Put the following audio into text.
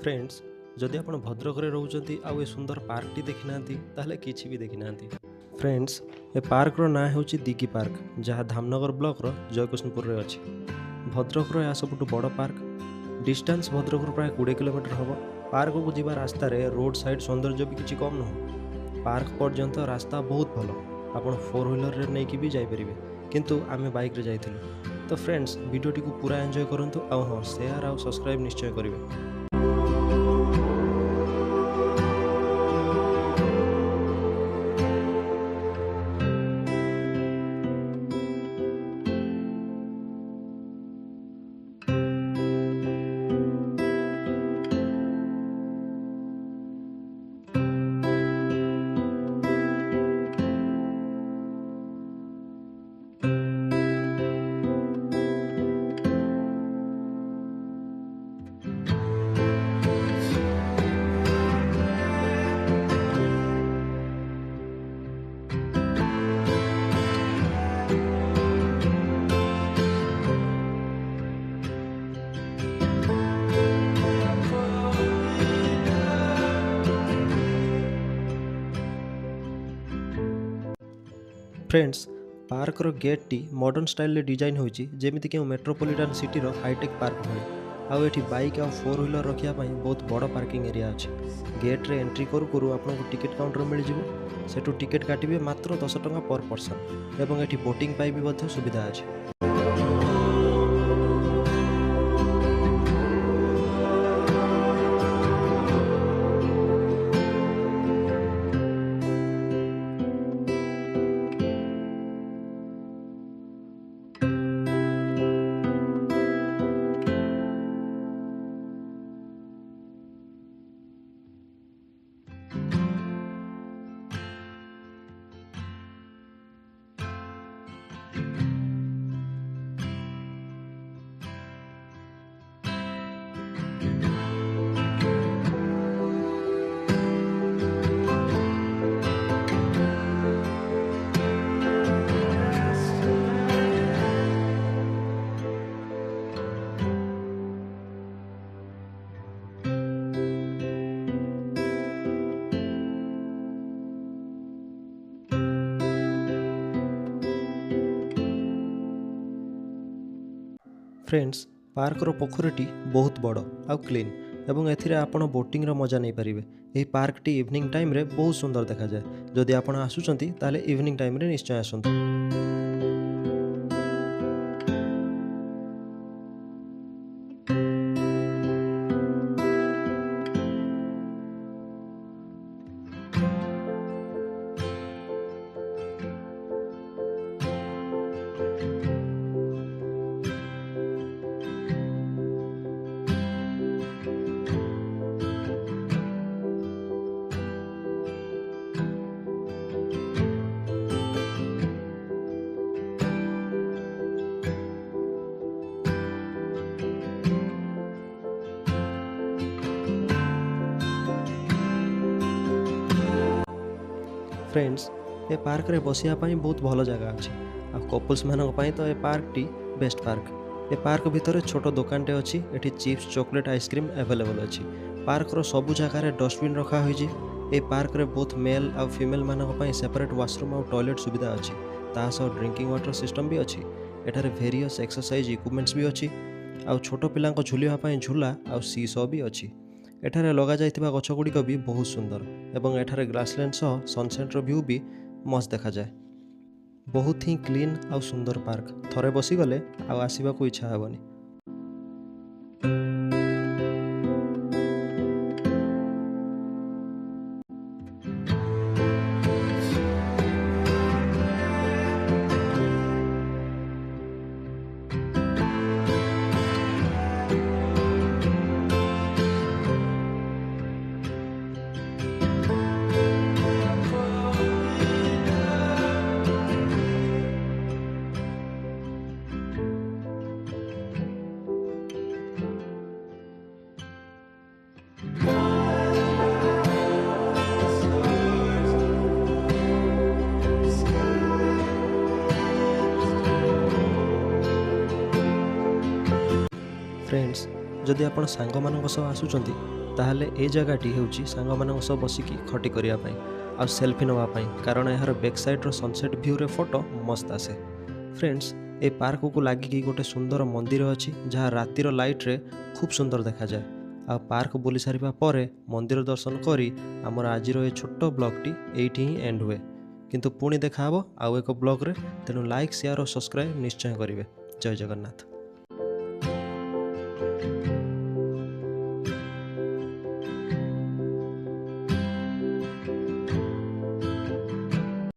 Friends जदि आप भद्रक में रोचती आउ ए सुंदर पार्कटी देखी ना ताहले किसी भी देखी ना। फ्रेंड्स ए पार्क रो ना होची दिगी पार्क जहाँ धामनगर ब्लॉक रो जयकृष्णपुर रे अछि। भद्रक रो या सबुठु बड़ पार्क डिस्टेंस भद्रक रो प्राय 20 किलोमीटर हम। पार्क को जीवा रास्ता रे रोड साइड सौंदर्य भी किसी कम नुह। पार्क पर्यंत रास्ता बहुत भल आपन 4 व्हीलर रे नहीं कि भी जाई परिबे किंतु आमे बाइक रे जाइथिलु। तो फ्रेंड्स वीडियोटी को पूरा एंजॉय करंतु आ हां शेयर आ सब्सक्राइब निश्चय करिवे। फ्रेंड्स पार्क रो गेट टी मॉडर्न स्टाइल रे डिजाइन होइची जेमिति कि मेट्रोपॉलिटन सिटी रो हाईटेक पार्क भଳି। आउ एठी बाइक आ 4 व्हीलर रखिया पई बहुत बड़ पार्किंग एरिया अछि। गेट रे एंट्री करू करू आपन को टिकट काउंटर मिल जिवो। सेटू टिकट काटिबे मात्र 10 टका पर पर्सन एवं एठी बोटिंग पाई भी ମଧ୍ୟ सुविधा अछि। फ्रेंड्स पार्क रो पोखरीटी बहुत बड़ आउ क्लीन एवं एथिरे आपण बोटिंग रो मजा नहीं पारिबे। एही पार्क टी इवनिंग टाइम रे बहुत सुंदर देखा जाए। जदि आपण आसुचंती ताले इवनिंग टाइम रे निश्चय आसंतु। फ्रेंड्स ए पार्क रे बसिया पाई बहुत भल जगह अच्छे। आ कपल्स मानक पाई तो ए पार्क टी बेस्ट पार्क। ए पार्क भितर छोट दुकान टे अच्छी। एठी चिप्स चॉकलेट आइसक्रीम अवेलेबल अच्छी। पार्क रो सबु जगह डस्टबिन रखा होइजी। ए पार्क रे बोथ मेल आ फीमेल मानक पाई सेपरेट वॉशरूम और टॉयलेट सुविधा अच्छी। ता सह ड्रिंकिंग वाटर सिस्टम भी अच्छी। एठारे वेरियस एक्सरसाइज इक्विपमेंट्स भी अच्छी। आ छोट पिलांको झुलिया पाई झूला आ सी सॉ भी अच्छी। एठारे लगा जाइतिबा गछगुड़िक भी बहुत सुंदर एवं एठारे ग्रासलैंड सह सनसेट रो व्यू भी मस्त देखा जाए। बहुत ही क्लीन आ सुंदर पार्क थरे बसी गले आ आसीबा को इच्छा हेबनी। फ्रेंड्स जदि आपण सांग मानक सह आसुचंती ତାହେଲେ ଏ ଜାଗାଟି ହେଉଛି ସାଙ୍ଗମାନଙ୍କ ସହ ବସିକି ଖଟି କରିବା ପାଇଁ ଆଉ ସେଲ୍ଫି ନେବା ପାଇଁ, କାରଣ ଏହାର ବ୍ୟାକ୍ ସାଇଡ଼୍ର ସନସେଟ୍ ଭ୍ୟୁରେ ଫଟୋ ମସ୍ତ ଆସେ। ଫ୍ରେଣ୍ଡସ୍, ଏ ପାର୍କକୁ ଲାଗିକି ଗୋଟେ ସୁନ୍ଦର ମନ୍ଦିର ଅଛି ଯାହା ରାତିର ଲାଇଟ୍ରେ ଖୁବ୍ ସୁନ୍ଦର ଦେଖାଯାଏ। ଆଉ ପାର୍କ ବୁଲି ସାରିବା ପରେ ମନ୍ଦିର ଦର୍ଶନ କରି ଆମର ଆଜିର ଏ ଛୋଟ ବ୍ଲଗ୍ଟି ଏଇଠି ହିଁ ଏଣ୍ଡ ହୁଏ। କିନ୍ତୁ ପୁଣି ଦେଖାହେବ ଆଉ ଏକ ବ୍ଲଗ୍ରେ। ତେଣୁ ଲାଇକ୍, ସେୟାର ଓ ସବସ୍କ୍ରାଇବ୍ ନିଶ୍ଚୟ କରିବେ। ଜୟ ଜଗନ୍ନାଥ।